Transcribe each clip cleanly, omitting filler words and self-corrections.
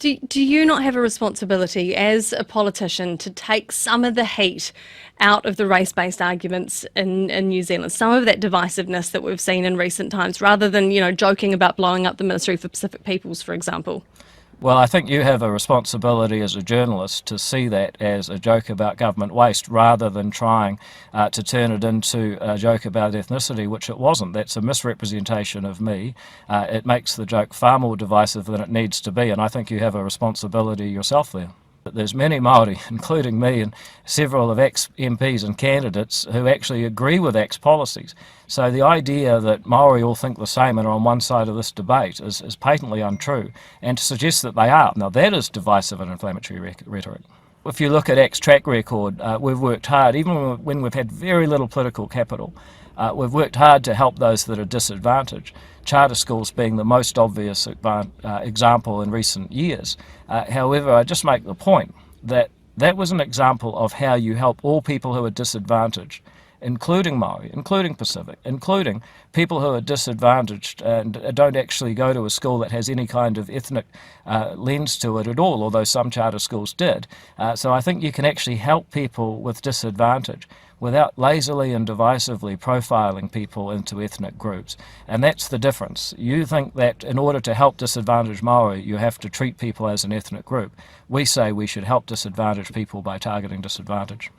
Do you not have a responsibility as a politician to take some of the heat out of the race-based arguments in New Zealand, some of that divisiveness that we've seen in recent times, rather than, joking about blowing up the Ministry for Pacific Peoples, for example? Well, I think you have a responsibility as a journalist to see that as a joke about government waste rather than trying to turn it into a joke about ethnicity, which it wasn't. That's a misrepresentation of me. It makes the joke far more divisive than it needs to be, and I think you have a responsibility yourself there. There's many Māori, including me and several of ex-MPs and candidates, who actually agree with ACT's policies. So the idea that Māori all think the same and are on one side of this debate is patently untrue, and to suggest that they are, now that is divisive and inflammatory rhetoric. If you look at ACT's track record, we've worked hard, even when we've had very little political capital, we've worked hard to help those that are disadvantaged, charter schools being the most obvious example in recent years. However, I just make the point that that was an example of how you help all people who are disadvantaged, including Māori, including Pacific, including people who are disadvantaged and don't actually go to a school that has any kind of ethnic lens to it at all, although some charter schools did. So I think you can actually help people with disadvantage without lazily and divisively profiling people into ethnic groups. And that's the difference. You think that in order to help disadvantaged Māori, you have to treat people as an ethnic group. We say we should help disadvantaged people by targeting disadvantage.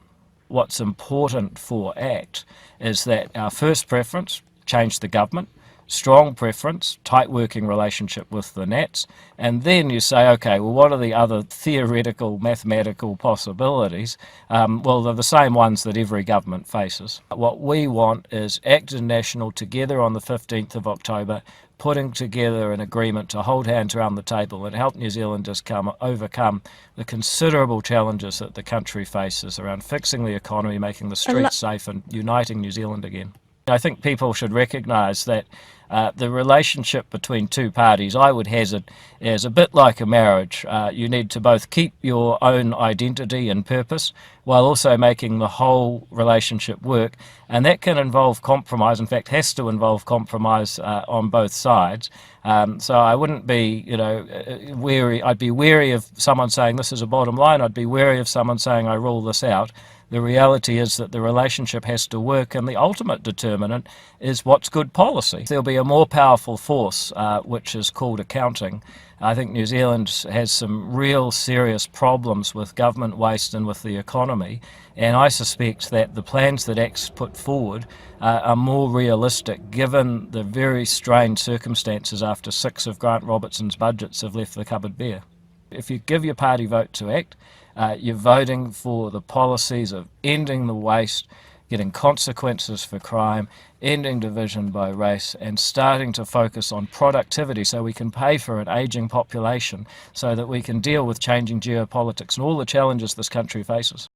What's important for ACT is that our first preference, change the government, strong preference, tight working relationship with the Nats, and then you say, okay, well, what are the other theoretical, mathematical possibilities? Well, they're the same ones that every government faces. What we want is ACT and National together on the 15th of October, putting together an agreement to hold hands around the table and help New Zealanders overcome the considerable challenges that the country faces around fixing the economy, making the streets safe and uniting New Zealand again. I think people should recognise that the relationship between two parties, I would hazard, is a bit like a marriage. You need to both keep your own identity and purpose while also making the whole relationship work, and that can involve compromise, in fact has to involve compromise on both sides. So I wouldn't be wary. I'd be wary of someone saying this is a bottom line. I'd be wary of someone saying I rule this out. The reality is that the relationship has to work, and the ultimate determinant is what's good policy. There'll be a more powerful force, which is called accounting. I think New Zealand has some real serious problems with government waste and with the economy, and I suspect that the plans that ACT's put forward are more realistic given the very strained circumstances after 6 of Grant Robertson's budgets have left the cupboard bare. If you give your party vote to ACT, you're voting for the policies of ending the waste, getting consequences for crime, ending division by race, and starting to focus on productivity so we can pay for an ageing population, so that we can deal with changing geopolitics and all the challenges this country faces.